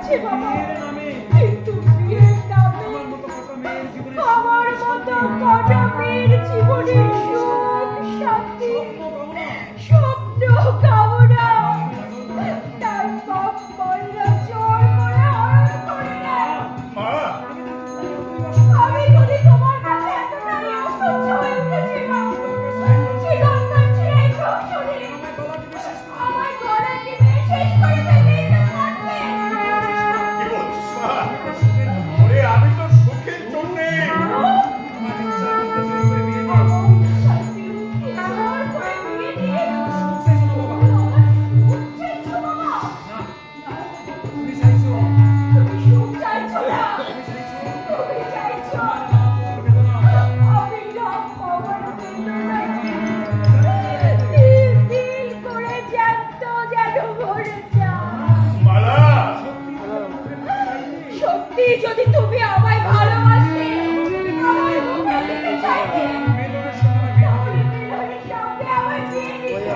আছে বাবা, কিন্তু বিয়ের নামে আমার মতো কটা মেয়ের জীবনে সুখ শান্তি স্বপ্ন কামনা তার বাপ মায়েরা জোর করে হরণ করে নেয়। আমি যদি তোমার কাছে এতটাই অসহ্য হয়ে উঠেছিলাম, জীবনটা ছেড়ে শুনে আমার গলা টিপে শেষ করে ফেললেই তো পারতে। আমি তো সুখের জন্যে যদি তুমি আমায় ভালোবাসতে, আমায় বুকে নিতে চাইতে, তাহলে মিলনের সঙ্গে আমার বিয়ে দিতে।